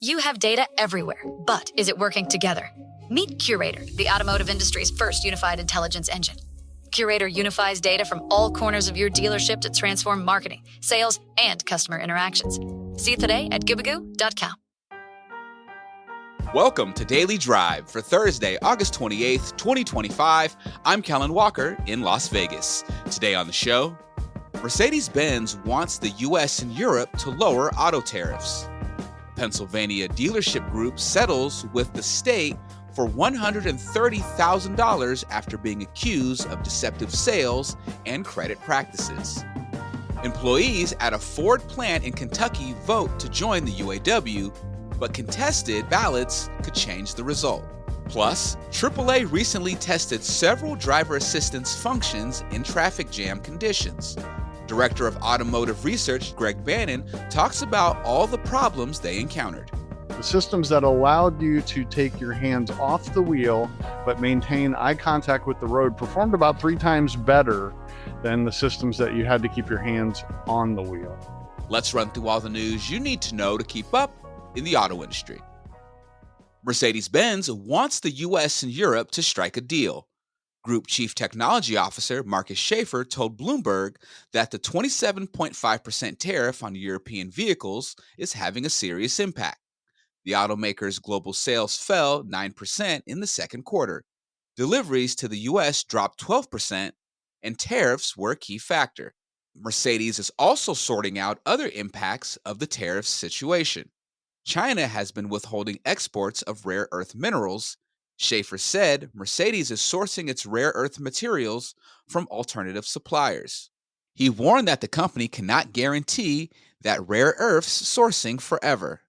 You have data everywhere, but is it working together? Meet Curator, the automotive industry's first unified intelligence engine. Curator unifies data from all corners of your dealership to transform marketing, sales, and customer interactions. See it today at gibagoo.com. Welcome to Daily Drive for Thursday, August 28th, 2025. I'm Kellen Walker in Las Vegas. Today on the show, Mercedes-Benz wants the U.S. and Europe to lower auto tariffs. Pennsylvania dealership group settles with the state for $130,000 after being accused of deceptive sales and credit practices. Employees at a Ford plant in Kentucky vote to join the UAW, but contested ballots could change the result. Plus, AAA recently tested several driver assistance functions in traffic jam conditions. Director of Automotive Research, Brannon, talks about all the problems they encountered. The systems that allowed you to take your hands off the wheel but maintain eye contact with the road performed about 3 times better than the systems that you had to keep your hands on the wheel. Let's run through all the news you need to know to keep up in the auto industry. Mercedes-Benz wants the U.S. and Europe to strike a deal. Group Chief Technology Officer Marcus Schaefer told Bloomberg that the 27.5% tariff on European vehicles is having a serious impact. The automaker's global sales fell 9% in the second quarter. Deliveries to the U.S. dropped 12%, and tariffs were a key factor. Mercedes is also sorting out other impacts of the tariff situation. China has been withholding exports of rare earth minerals. Schaefer said Mercedes is sourcing its rare earth materials from alternative suppliers. He warned that the company cannot guarantee that rare earths sourcing forever.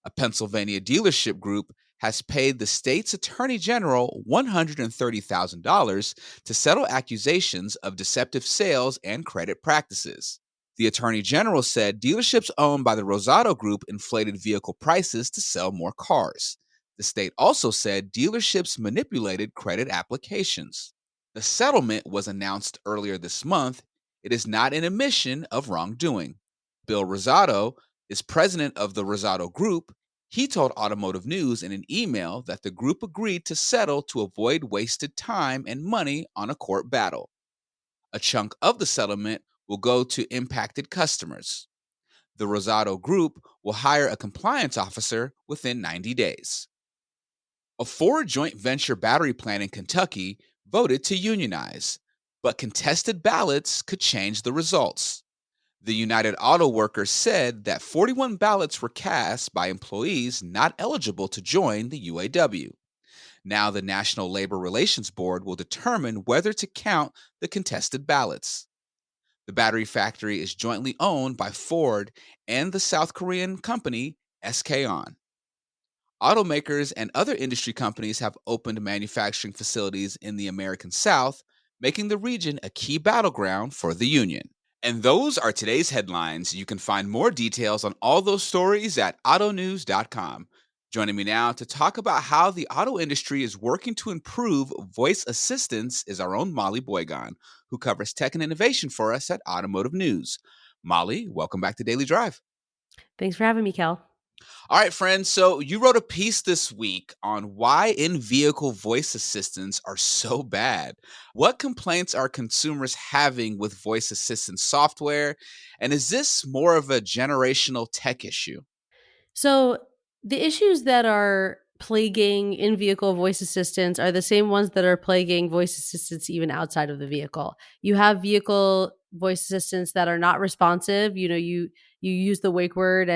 A Pennsylvania dealership group has paid the state's attorney general $130,000 to settle accusations of deceptive sales and credit practices. The attorney general said dealerships owned by the Rosado Group inflated vehicle prices to sell more cars. The state also said dealerships manipulated credit applications. The settlement was announced earlier this month. It is not an admission of wrongdoing. Bill Rosado is president of the Rosado Group. He told Automotive News in an email that the group agreed to settle to avoid wasted time and money on a court battle. A chunk of the settlement will go to impacted customers. The Rosado Group will hire a compliance officer within 90 days. A Ford joint venture battery plant in Kentucky voted to unionize, but contested ballots could change the results. The United Auto Workers said that 41 ballots were cast by employees not eligible to join the UAW. Now the National Labor Relations Board will determine whether to count the contested ballots. The battery factory is jointly owned by Ford and the South Korean company SK On. Automakers and other industry companies have opened manufacturing facilities in the American South, making the region a key battleground for the union. And those are today's headlines. You can find more details on all those stories at autonews.com. Joining me now to talk about how the auto industry is working to improve voice assistance is our own Molly Boygan, who covers tech and innovation for us at Automotive News. Molly, welcome back to Daily Drive. Thanks for having me, Kel. All right, friends. So you wrote a piece this week on why in-vehicle voice assistants are so bad. What complaints are consumers having with voice assistant software? And is this more of a generational tech issue? So the issues that are plaguing in-vehicle voice assistants are the same ones that are plaguing voice assistants even outside of the vehicle. You have vehicle voice assistants that are not responsive. You use the wake word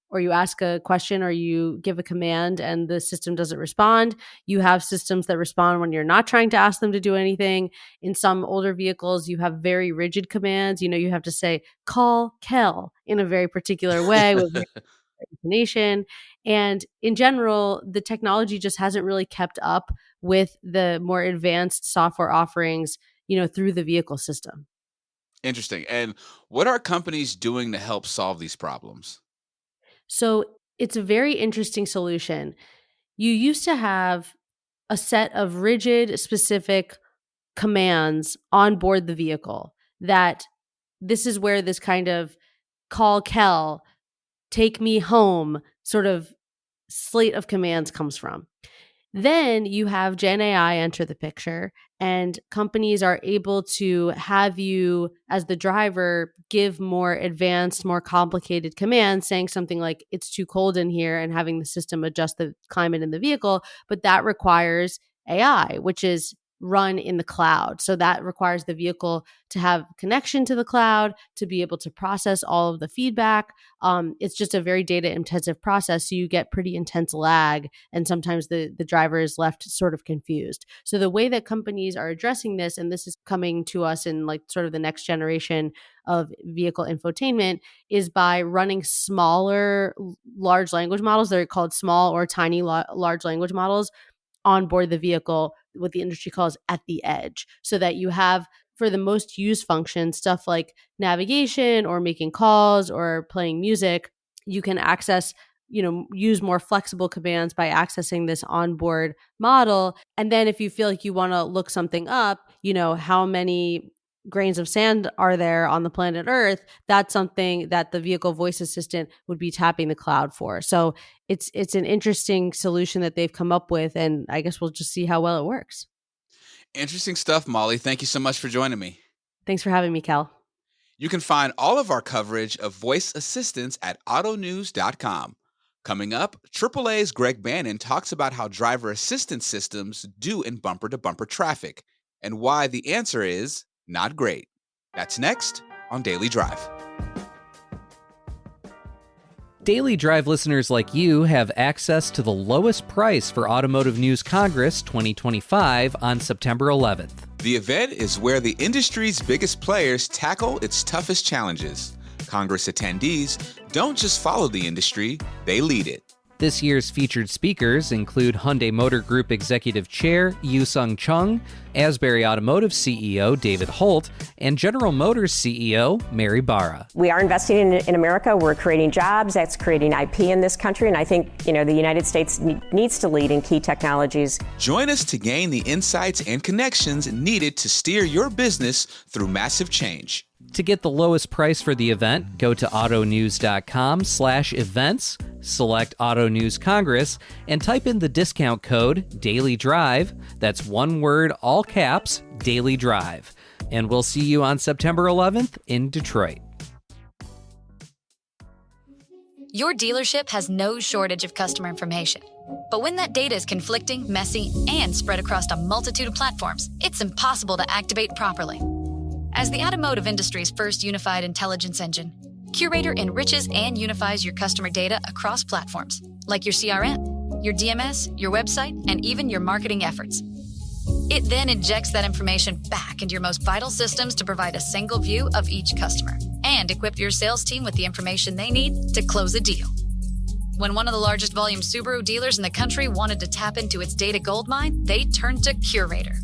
or you ask a question or you give a command and the system doesn't respond. You have systems that respond when you're not trying to ask them to do anything. In some older vehicles, you have very rigid commands. You have to say, call Kel in a very particular way with very intonation. And in general, the technology just hasn't really kept up with the more advanced software offerings, through the vehicle system. Interesting. And what are companies doing to help solve these problems? So it's a very interesting solution. You used to have a set of rigid, specific commands on board the vehicle that this is where this kind of call Kel, take me home sort of slate of commands comes from. Then you have Gen AI enter the picture, and companies are able to have you, as the driver, give more advanced, more complicated commands, saying something like, it's too cold in here, and having the system adjust the climate in the vehicle. But that requires AI, which is run in the cloud. So that requires the vehicle to have connection to the cloud, to be able to process all of the feedback. It's just a very data intensive process. So you get pretty intense lag, and sometimes the driver is left sort of confused. So the way that companies are addressing this, and this is coming to us in like sort of the next generation of vehicle infotainment, is by running smaller large language models. They're called small or tiny large language models on board the vehicle, what the industry calls at the edge, so that you have, for the most used functions, stuff like navigation or making calls or playing music, you can access, use more flexible commands by accessing this onboard model. And then if you feel like you want to look something up, how many grains of sand are there on the planet Earth, that's something that the vehicle voice assistant would be tapping the cloud for. So it's an interesting solution that they've come up with, and I guess we'll just see how well it works. Interesting stuff, Molly. Thank you so much for joining me. Thanks for having me, Cal. You can find all of our coverage of voice assistants at autonews.com. Coming up, AAA's Greg Brannon talks about how driver assistance systems do in bumper-to-bumper traffic, and why the answer is not great. That's next on Daily Drive. Daily Drive listeners like you have access to the lowest price for Automotive News Congress 2025 on September 11th. The event is where the industry's biggest players tackle its toughest challenges. Congress attendees don't just follow the industry, they lead it. This year's featured speakers include Hyundai Motor Group Executive Chair Yu-Sung Chung, Asbury Automotive CEO David Holt, and General Motors CEO Mary Barra. We are investing in America. We're creating jobs. That's creating IP in this country. And I think, the United States needs to lead in key technologies. Join us to gain the insights and connections needed to steer your business through massive change. To get the lowest price for the event, go to autonews.com/events, select Auto News Congress, and type in the discount code DAILYDRIVE. That's one word, all caps, Daily Drive. And we'll see you on September 11th in Detroit. Your dealership has no shortage of customer information. But when that data is conflicting, messy, and spread across a multitude of platforms, it's impossible to activate properly. As the automotive industry's first unified intelligence engine, Curator enriches and unifies your customer data across platforms, like your CRM, your DMS, your website, and even your marketing efforts. It then injects that information back into your most vital systems to provide a single view of each customer and equip your sales team with the information they need to close a deal. When one of the largest volume Subaru dealers in the country wanted to tap into its data goldmine, they turned to Curator.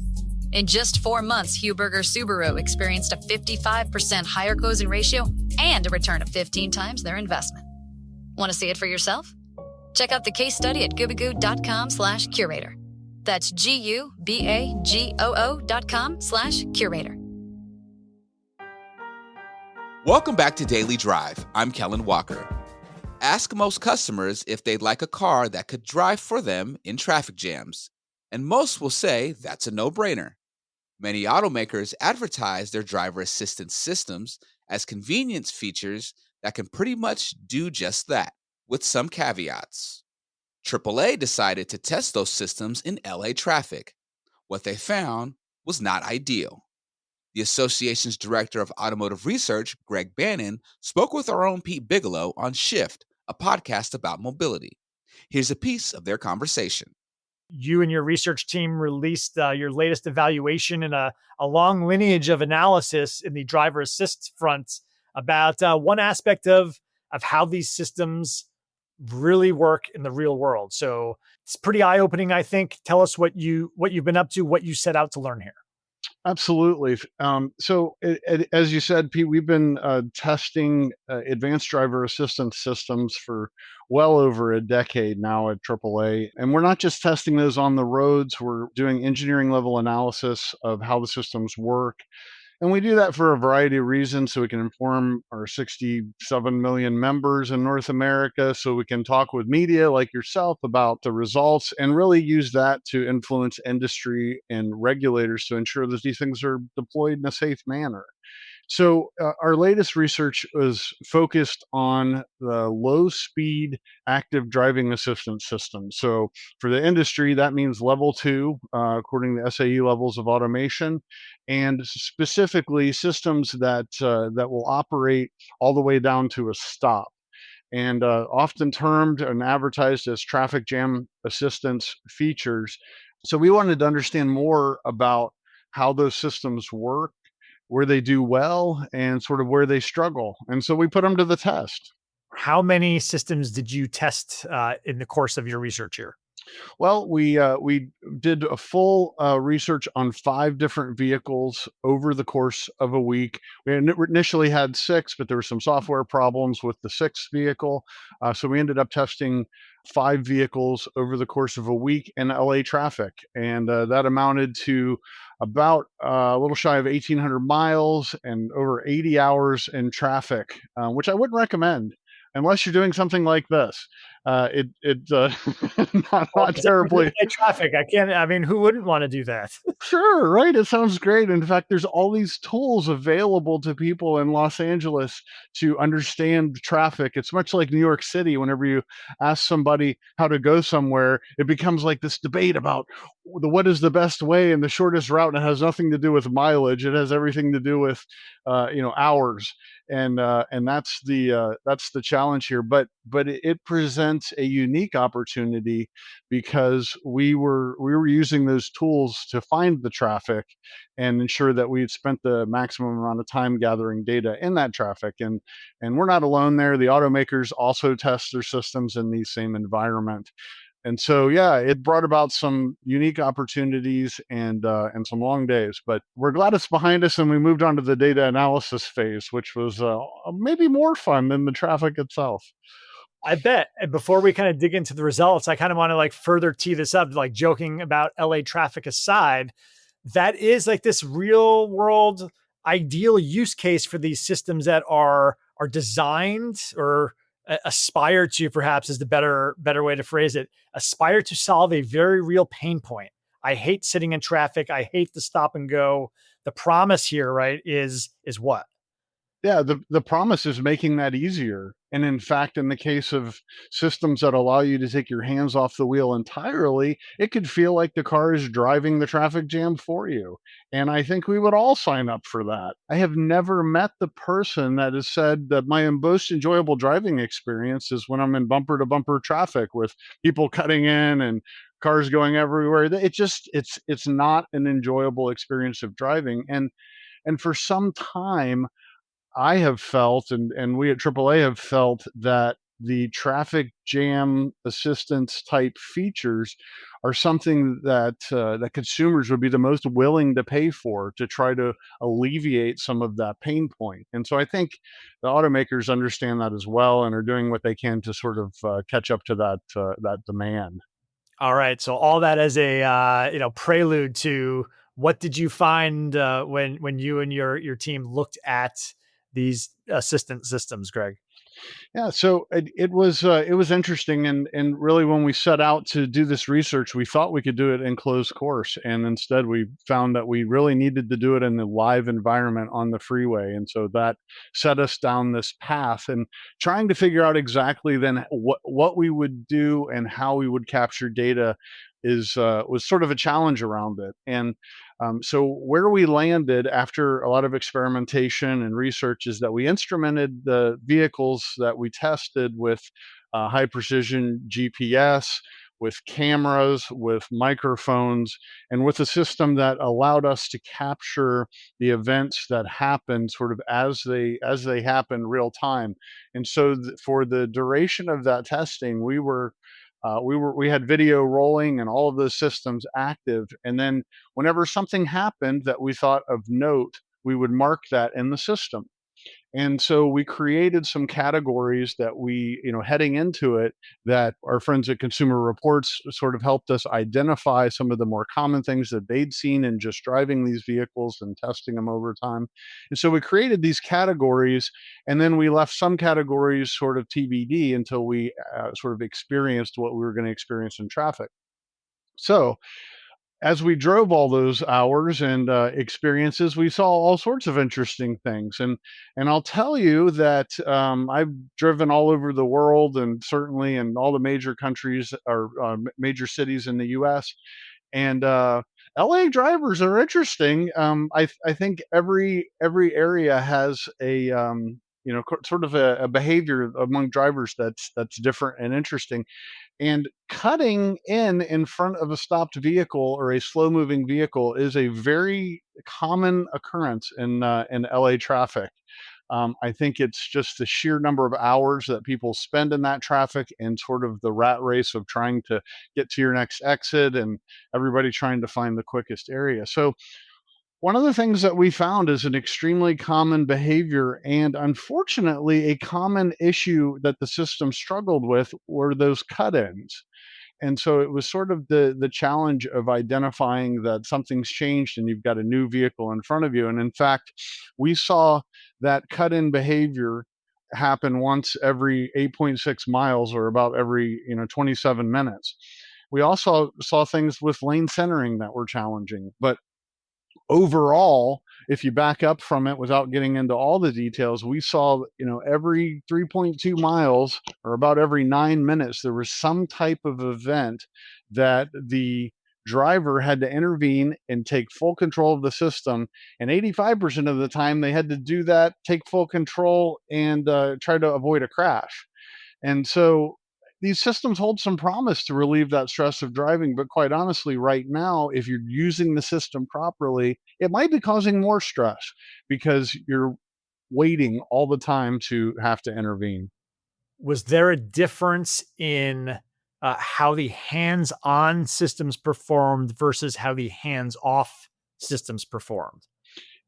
In just 4 months, Huberger Subaru experienced a 55% higher closing ratio and a return of 15 times their investment. Want to see it for yourself? Check out the case study at goobagoo.com/curator. That's GUBAGOO.com/curator. Welcome back to Daily Drive. I'm Kellen Walker. Ask most customers if they'd like a car that could drive for them in traffic jams, and most will say that's a no-brainer. Many automakers advertise their driver assistance systems as convenience features that can pretty much do just that, with some caveats. AAA decided to test those systems in LA traffic. What they found was not ideal. The association's director of automotive research, Greg Brannon, spoke with our own Pete Bigelow on Shift, a podcast about mobility. Here's a piece of their conversation. You and your research team released your latest evaluation in a long lineage of analysis in the driver assist front about one aspect of how these systems really work in the real world. So it's pretty eye-opening, I think. Tell us what you've been up to, what you set out to learn here. Absolutely. As you said, Pete, we've been testing advanced driver assistance systems for well over a decade now at AAA. And we're not just testing those on the roads. We're doing engineering level analysis of how the systems work And we do that for a variety of reasons, so we can inform our 67 million members in North America, so we can talk with media like yourself about the results and really use that to influence industry and regulators to ensure that these things are deployed in a safe manner. So, our latest research was focused on the low speed active driving assistance system. So, for the industry, that means level two, according to SAE levels of automation, and specifically systems that will operate all the way down to a stop. And often termed and advertised as traffic jam assistance features. So, we wanted to understand more about how those systems work, where they do well, and sort of where they struggle. And so we put them to the test. How many systems did you test in the course of your research here? Well, we did a full research on 5 different vehicles over the course of a week. We initially had 6, but there were some software problems with the 6th vehicle, so we ended up testing 5 vehicles over the course of a week in LA traffic, and that amounted to about a little shy of 1,800 miles and over 80 hours in traffic, which I wouldn't recommend unless you're doing something like this. Not terribly. Traffic. I can't. I mean, who wouldn't want to do that? Sure, right? It sounds great. In fact, there's all these tools available to people in Los Angeles to understand traffic. It's much like New York City. Whenever you ask somebody how to go somewhere, it becomes like this debate about what is the best way and the shortest route. And it has nothing to do with mileage. It has everything to do with, hours. And that's the challenge here. But it presents a unique opportunity because we were using those tools to find the traffic and ensure that we had spent the maximum amount of time gathering data in that traffic. And we're not alone there. The automakers also test their systems in the same environment. And so, yeah, it brought about some unique opportunities and some long days. But we're glad it's behind us, and we moved on to the data analysis phase, which was maybe more fun than the traffic itself. I bet. And before we kind of dig into the results, I kind of want to like further tee this up, like joking about LA traffic aside, that is like this real world ideal use case for these systems that are designed or aspire to, perhaps is the better way to phrase it, aspire to solve a very real pain point. I hate sitting in traffic. I hate the stop and go. The promise here, right, is what? Yeah, the promise is making that easier. And in fact, in the case of systems that allow you to take your hands off the wheel entirely, it could feel like the car is driving the traffic jam for you. And I think we would all sign up for that. I have never met the person that has said that my most enjoyable driving experience is when I'm in bumper to bumper traffic with people cutting in and cars going everywhere. It's not an enjoyable experience of driving. And for some time I have felt, and we at AAA have felt, that the traffic jam assistance type features are something that consumers would be the most willing to pay for to try to alleviate some of that pain point. And so I think the automakers understand that as well and are doing what they can to sort of catch up to that demand. All right. So all that as a prelude to what did you find when you and your team looked at these assistant systems, Greg? Yeah, so it was interesting, and really when we set out to do this research, we thought we could do it in closed course, and instead we found that we really needed to do it in the live environment on the freeway, and so that set us down this path, and trying to figure out exactly then what we would do and how we would capture data is was sort of a challenge around it. And so where we landed after a lot of experimentation and research is that we instrumented the vehicles that we tested with high precision GPS, with cameras, with microphones, and with a system that allowed us to capture the events that happened sort of as they happen real time. And so for the duration of that testing, we had video rolling and all of those systems active. And then whenever something happened that we thought of note, we would mark that in the system. And so we created some categories that we, heading into it, that our friends at Consumer Reports sort of helped us identify some of the more common things that they'd seen in just driving these vehicles and testing them over time. And so we created these categories, and then we left some categories sort of TBD until we sort of experienced what we were going to experience in traffic. So as we drove all those hours and experiences, we saw all sorts of interesting things. And I'll tell you that I've driven all over the world, and certainly in all the major countries or major cities in the U.S. And LA drivers are interesting. I think every area has a sort of a behavior among drivers that's different and interesting. And cutting in front of a stopped vehicle or a slow moving vehicle is a very common occurrence in LA traffic. I think it's just the sheer number of hours that people spend in that traffic, and sort of the rat race of trying to get to your next exit, and everybody trying to find the quickest area. So one of the things that we found is an extremely common behavior, and unfortunately, a common issue that the system struggled with were those cut-ins. And so it was sort of the challenge of identifying that something's changed and you've got a new vehicle in front of you. And in fact, we saw that cut-in behavior happen once every 8.6 miles, or about every 27 minutes. We also saw things with lane centering that were challenging, but overall, if you back up from it without getting into all the details, we saw, every 3.2 miles, or about every 9 minutes, there was some type of event that the driver had to intervene and take full control of the system. And 85% of the time, they had to do that, take full control, and try to avoid a crash. And so these systems hold some promise to relieve that stress of driving, but quite honestly, right now, if you're using the system properly, it might be causing more stress because you're waiting all the time to have to intervene. Was there a difference in how the hands-on systems performed versus how the hands-off systems performed?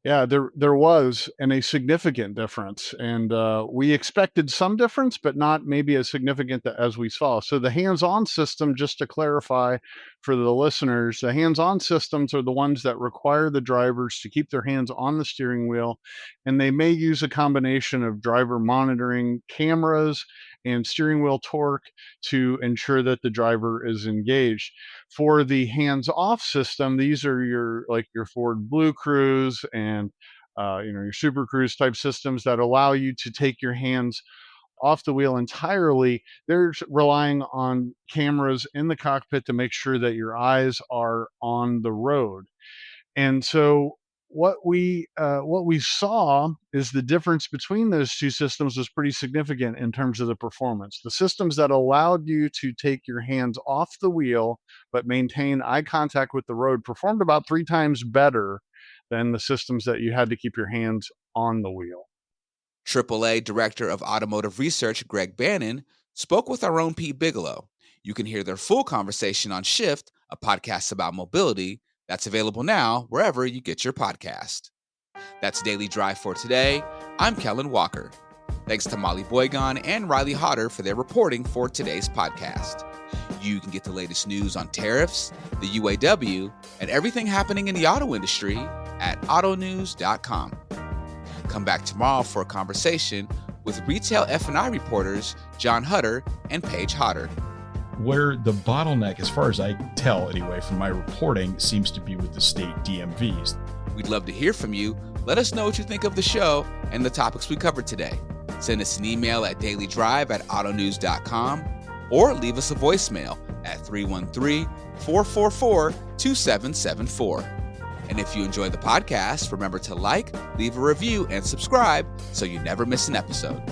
Yeah, there was, and a significant difference. And we expected some difference, but not maybe as significant as we saw. So the hands-on system, just to clarify for the listeners, the hands-on systems are the ones that require the drivers to keep their hands on the steering wheel, and they may use a combination of driver monitoring cameras and steering wheel torque to ensure that the driver is engaged. For the hands-off system, these are your Ford Blue Cruise and your Super Cruise type systems that allow you to take your hands off the wheel entirely. They're relying on cameras in the cockpit to make sure that your eyes are on the road. And so what we saw is the difference between those two systems was pretty significant in terms of the performance. The systems that allowed you to take your hands off the wheel but maintain eye contact with the road performed about 3 times better than the systems that you had to keep your hands on the wheel. AAA Director of Automotive Research Greg Brannon spoke with our own Pete Bigelow. You can hear their full conversation on Shift, a podcast about mobility, that's available now wherever you get your podcast. That's Daily Drive for today. I'm Kellen Walker. Thanks to Molly Boygon and Riley Hodder for their reporting for today's podcast. You can get the latest news on tariffs, the UAW, and everything happening in the auto industry at autonews.com. Come back tomorrow for a conversation with retail F&I reporters John Hutter and Paige Hodder. Where the bottleneck, as far as I tell anyway from my reporting, seems to be with the state DMVs. We'd love to hear from you. Let us know what you think of the show and the topics we covered today. Send us an email at dailydrive@autonews.com or leave us a voicemail at 313-444-2774. And if you enjoy the podcast, remember to like, leave a review, and subscribe so you never miss an episode.